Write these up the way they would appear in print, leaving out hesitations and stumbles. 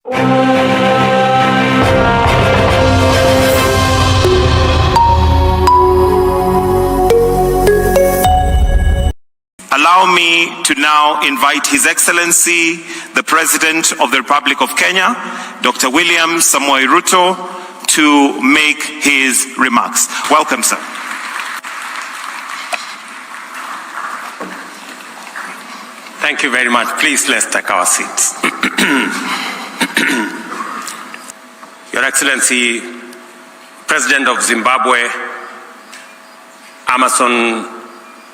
Allow me to now invite His Excellency, the President of the Republic of Kenya, Dr. William Samoei Ruto, to make his remarks. Welcome, sir. Thank you very much. Please, let's take our seats. Your Excellency, President of Zimbabwe, Emmerson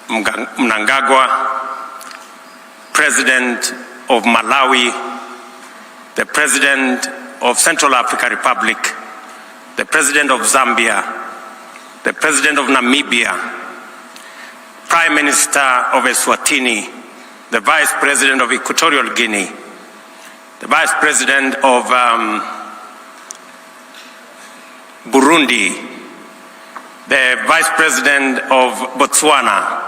Mnangagwa, President of Malawi, the President of Central African Republic, the President of Zambia, the President of Namibia, Prime Minister of Eswatini, the Vice President of Equatorial Guinea, the Vice President of Burundi, the Vice President of Botswana.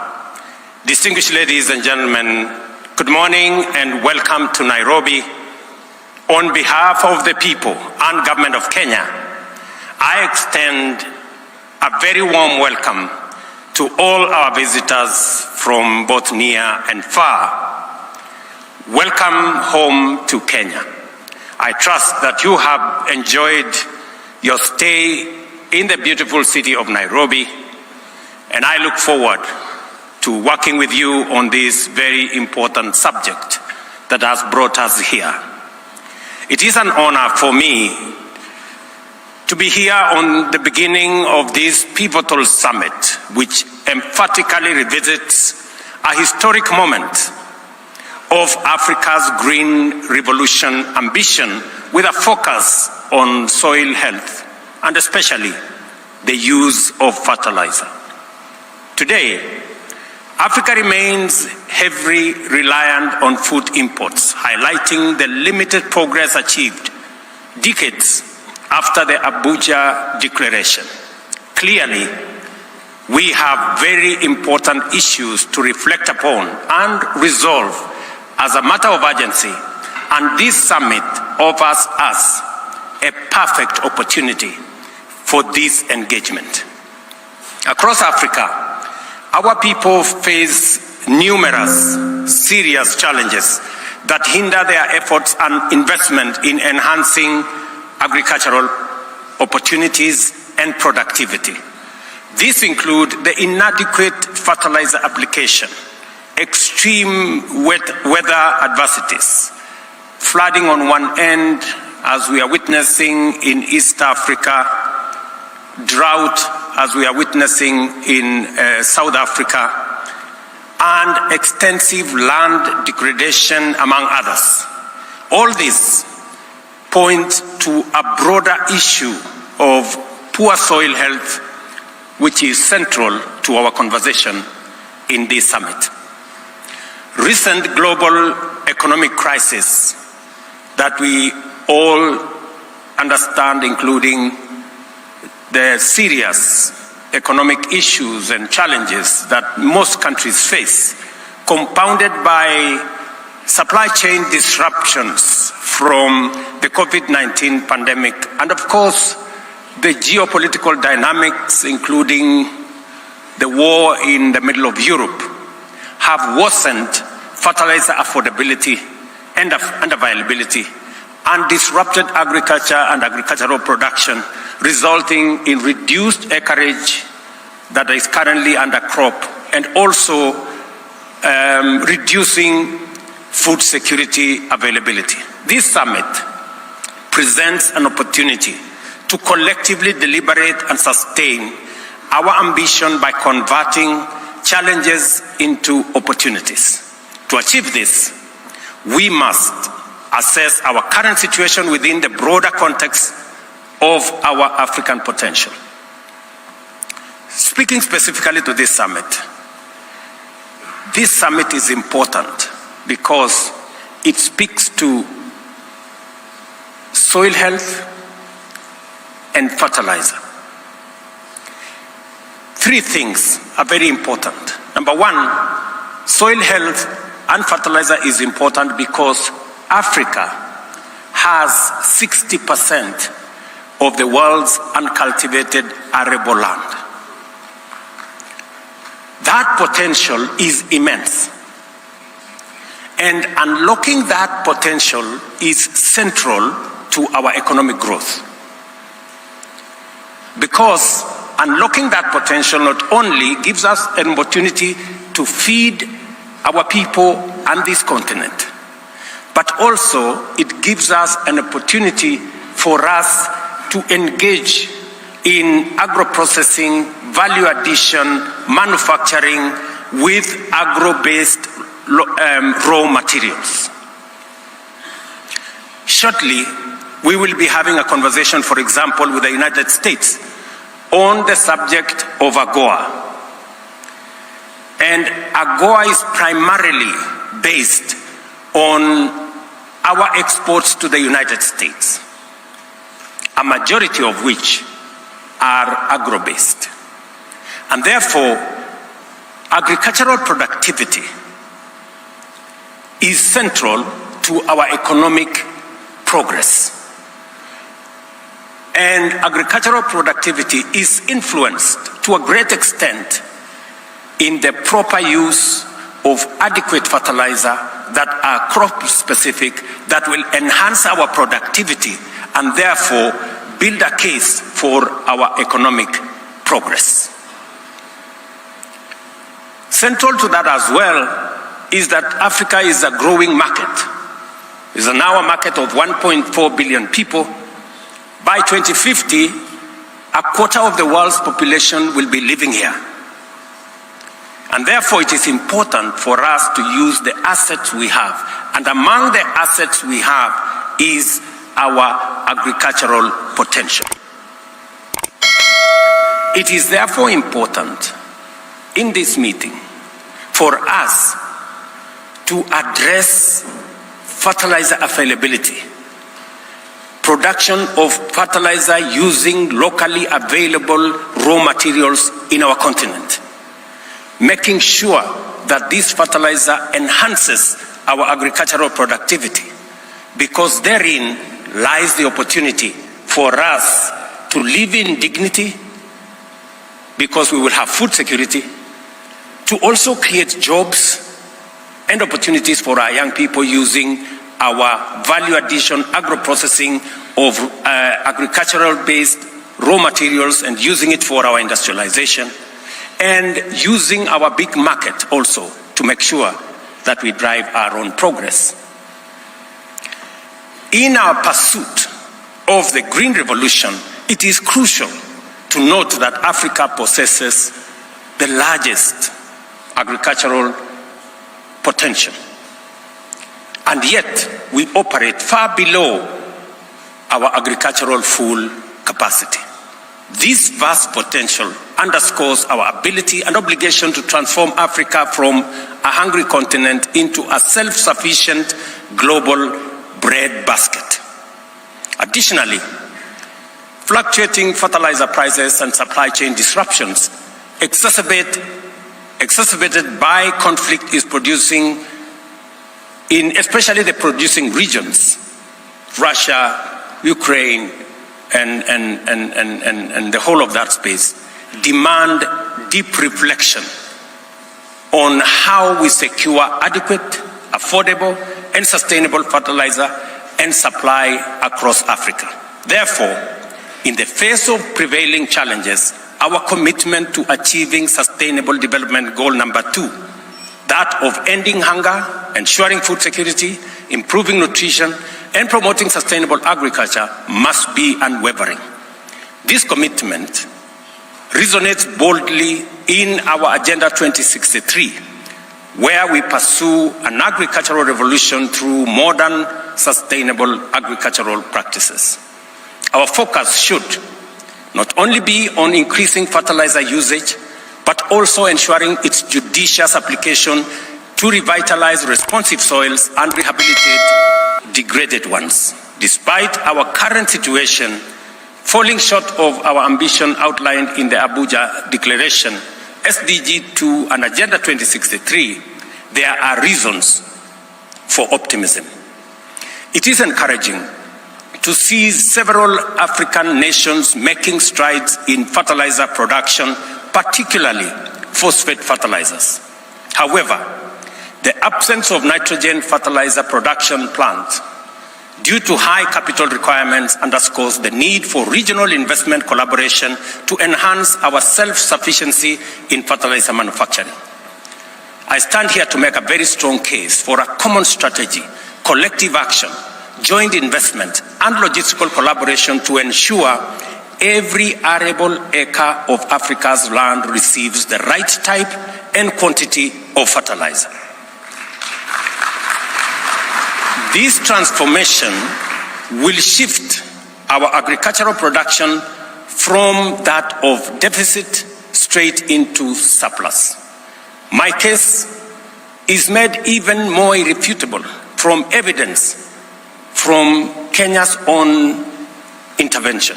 Distinguished ladies and gentlemen, good morning and welcome to Nairobi. On behalf of the people and government of Kenya, I extend a very warm welcome to all our visitors from both near and far. Welcome home to Kenya. I trust that you have enjoyed your stay in the beautiful city of Nairobi, and I look forward to working with you on this very important subject that has brought us here. It is an honor for me to be here on the beginning of this pivotal summit, which emphatically revisits a historic moment of Africa's green revolution ambition with a focus on soil health and especially the use of fertilizer. Today, Africa remains heavily reliant on food imports, highlighting the limited progress achieved decades after the Abuja Declaration. Clearly, we have very important issues to reflect upon and resolve as a matter of urgency, and this summit offers us a perfect opportunity for this engagement. Across Africa, our people face numerous serious challenges that hinder their efforts and investment in enhancing agricultural opportunities and productivity. These include the inadequate fertilizer application, extreme weather adversities, flooding on one end, as we are witnessing in East Africa, drought, as we are witnessing in South Africa, and extensive land degradation, among others. All this points to a broader issue of poor soil health, which is central to our conversation in this summit. Recent global economic crisis that we all understand, including the serious economic issues and challenges that most countries face, compounded by supply chain disruptions from the COVID-19 pandemic, and of course, the geopolitical dynamics, including the war in the middle of Europe, have worsened fertilizer affordability and availability, and disrupted agriculture and agricultural production, resulting in reduced acreage that is currently under crop, and also reducing food security availability. This summit presents an opportunity to collectively deliberate and sustain our ambition by converting challenges into opportunities. To achieve this, we must assess our current situation within the broader context of our African potential. Speaking specifically to this summit is important because it speaks to soil health and fertilizer. Three things are very important. Number one, soil health and fertilizer is important because Africa has 60% of the world's uncultivated arable land. That potential is immense. And unlocking that potential is central to our economic growth. Because unlocking that potential not only gives us an opportunity to feed our people and this continent, but also it gives us an opportunity for us to engage in agro-processing, value addition, manufacturing with agro-based raw materials. Shortly, we will be having a conversation, for example, with the United States on the subject of AGOA. And AGOA is primarily based on our exports to the United States, a majority of which are agro-based. And therefore, agricultural productivity is central to our economic progress. And agricultural productivity is influenced to a great extent in the proper use of adequate fertilizer that are crop-specific, that will enhance our productivity and therefore build a case for our economic progress. Central to that as well is that Africa is a growing market. It's now a market of 1.4 billion people. By 2050, a quarter of the world's population will be living here. And therefore, it is important for us to use the assets we have. And among the assets we have is our agricultural potential. It is therefore important in this meeting for us to address fertilizer availability, production of fertilizer using locally available raw materials in our continent, making sure that this fertilizer enhances our agricultural productivity, because therein lies the opportunity for us to live in dignity, because we will have food security, to also create jobs and opportunities for our young people using our value addition, agro-processing of agricultural-based raw materials and using it for our industrialization, and using our big market also to make sure that we drive our own progress. In our pursuit of the Green Revolution, it is crucial to note that Africa possesses the largest agricultural potential. And yet, we operate far below our agricultural full capacity. This vast potential underscores our ability and obligation to transform Africa from a hungry continent into a self-sufficient global bread basket. Additionally, fluctuating fertilizer prices and supply chain disruptions exacerbated by conflict is producing in especially the producing regions, Russia, Ukraine, and the whole of that space, demand deep reflection on how we secure adequate, affordable, and sustainable fertilizer and supply across Africa. Therefore, in the face of prevailing challenges, our commitment to achieving Sustainable Development Goal number 2, that of ending hunger, ensuring food security, improving nutrition, and promoting sustainable agriculture, must be unwavering. This commitment resonates boldly in our Agenda 2063, where we pursue an agricultural revolution through modern, sustainable agricultural practices. Our focus should not only be on increasing fertilizer usage, but also ensuring its judicious application to revitalize responsive soils and rehabilitate degraded ones. Despite our current situation falling short of our ambition outlined in the Abuja Declaration, SDG 2 and Agenda 2063, there are reasons for optimism. It is encouraging to see several African nations making strides in fertilizer production, particularly phosphate fertilizers. However, the absence of nitrogen fertilizer production plants due to high capital requirements underscores the need for regional investment collaboration to enhance our self-sufficiency in fertilizer manufacturing. I stand here to make a very strong case for a common strategy, collective action, joint investment, and logistical collaboration to ensure every arable acre of Africa's land receives the right type and quantity of fertilizer. This transformation will shift our agricultural production from that of deficit straight into surplus. My case is made even more irrefutable from evidence from Kenya's own intervention.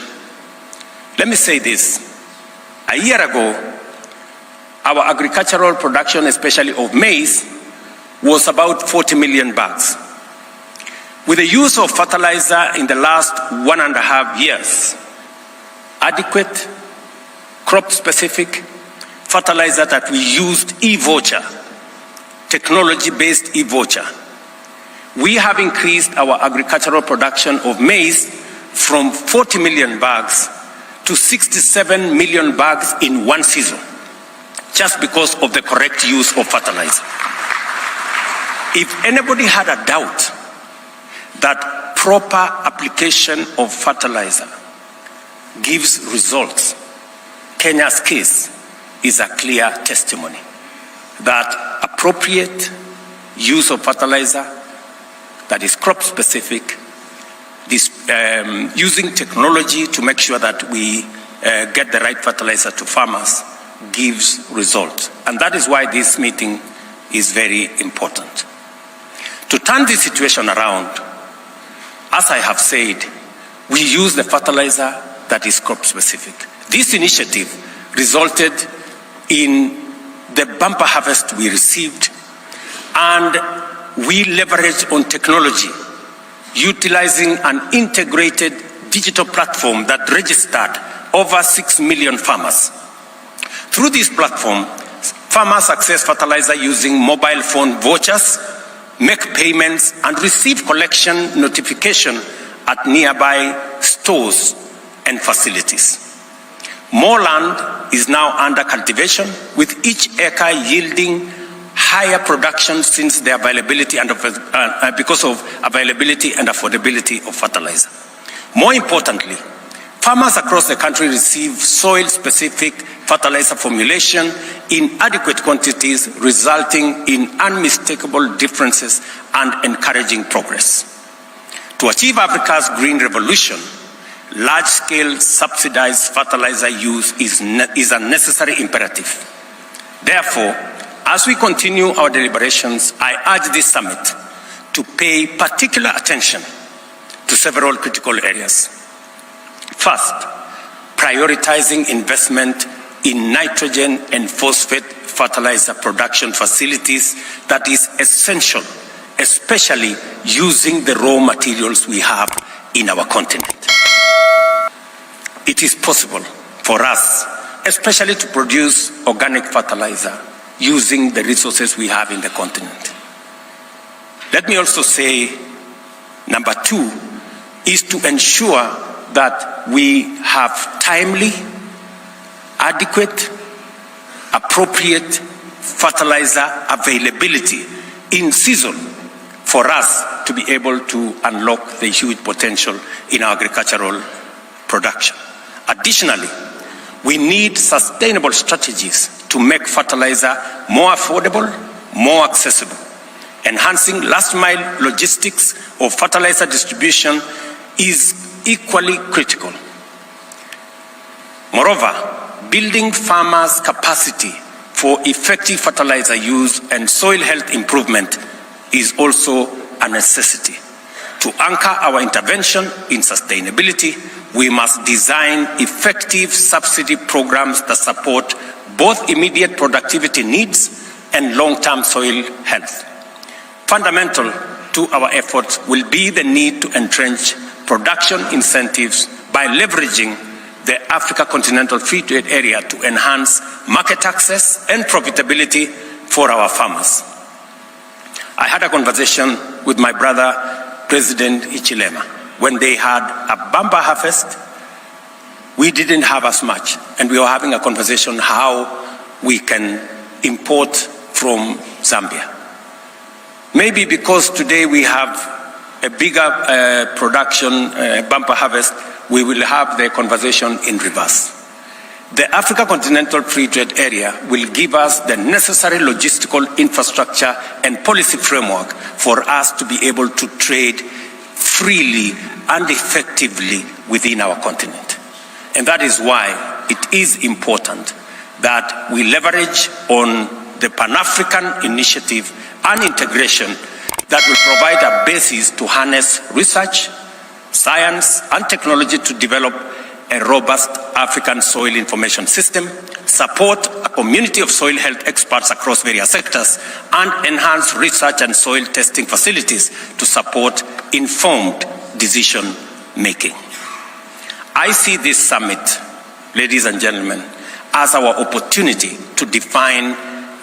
Let me say this. A year ago, our agricultural production, especially of maize, was about 40 million bags. With the use of fertilizer in the last 1.5 years, adequate, crop-specific fertilizer that we used, e-voucher, technology-based e-voucher, we have increased our agricultural production of maize from 40 million bags to 67 million bags in one season, just because of the correct use of fertilizer. If anybody had a doubt that proper application of fertilizer gives results, Kenya's case is a clear testimony that appropriate use of fertilizer that is crop specific, using technology to make sure that we get the right fertilizer to farmers gives results. And that is why this meeting is very important. To turn this situation around, as I have said, we use the fertilizer that is crop specific. This initiative resulted in the bumper harvest we received, and we leveraged on technology, utilizing an integrated digital platform that registered over 6 million farmers. Through this platform, farmers access fertilizer using mobile phone vouchers, make payments, and receive collection notification at nearby stores and facilities. More land is now under cultivation, with each acre yielding higher production since the availability and because of availability and affordability of fertilizer. More importantly, farmers across the country receive soil-specific fertilizer formulation in adequate quantities, resulting in unmistakable differences and encouraging progress. To achieve Africa's green revolution, large-scale subsidized fertilizer use is a necessary imperative. Therefore, as we continue our deliberations, I urge this summit to pay particular attention to several critical areas. First, prioritizing investment in nitrogen and phosphate fertilizer production facilities that is essential, especially using the raw materials we have in our continent. It is possible for us, especially to produce organic fertilizer using the resources we have in the continent. Let me also say, number two, is to ensure that we have timely, adequate, appropriate fertilizer availability in season for us to be able to unlock the huge potential in our agricultural production. Additionally, we need sustainable strategies to make fertilizer more affordable, more accessible. Enhancing last-mile logistics of fertilizer distribution is equally critical. Moreover, building farmers' capacity for effective fertilizer use and soil health improvement is also a necessity. To anchor our intervention in sustainability, we must design effective subsidy programs that support both immediate productivity needs and long-term soil health. Fundamental to our efforts will be the need to entrench production incentives by leveraging the Africa Continental Free Trade Area to enhance market access and profitability for our farmers. I had a conversation with my brother, President Hichilema. When they had a bumper harvest, we didn't have as much, and we were having a conversation how we can import from Zambia. Maybe because today we have a bigger production, bumper harvest, we will have the conversation in reverse. The Africa Continental Free Trade Area will give us the necessary logistical infrastructure and policy framework for us to be able to trade freely and effectively within our continent. And that is why it is important that we leverage on the Pan-African initiative and integration that will provide a basis to harness research, science, and technology to develop a robust African soil information system, support a community of soil health experts across various sectors, and enhance research and soil testing facilities to support informed decision making. I see this summit, ladies and gentlemen, as our opportunity to define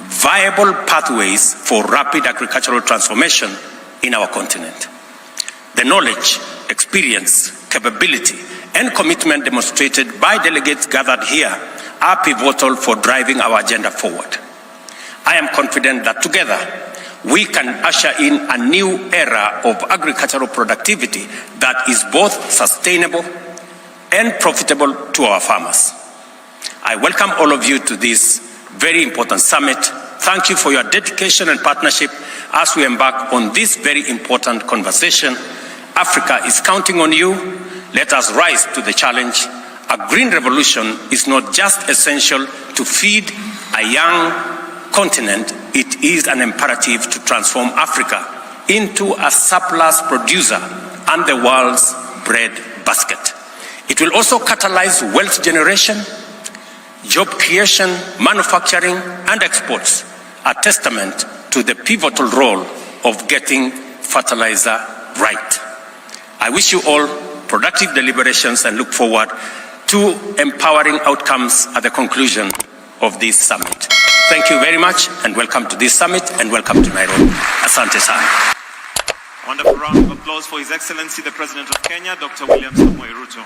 viable pathways for rapid agricultural transformation in our continent. The knowledge, experience, capability, and commitment demonstrated by delegates gathered here are pivotal for driving our agenda forward. I am confident that together we can usher in a new era of agricultural productivity that is both sustainable and profitable to our farmers. I welcome all of you to this very important summit. Thank you for your dedication and partnership as we embark on this very important conversation. Africa is counting on you. Let us rise to the challenge. A green revolution is not just essential to feed a young continent, it is an imperative to transform Africa into a surplus producer and the world's bread basket. It will also catalyze wealth generation, job creation, manufacturing, and exports, a testament to the pivotal role of getting fertilizer right. I wish you all productive deliberations and look forward to empowering outcomes at the conclusion of this summit. Thank you very much and welcome to this summit and welcome to Nairobi. Asante sana. Wonderful round of applause for His Excellency, the President of Kenya, Dr. William Samoei Ruto.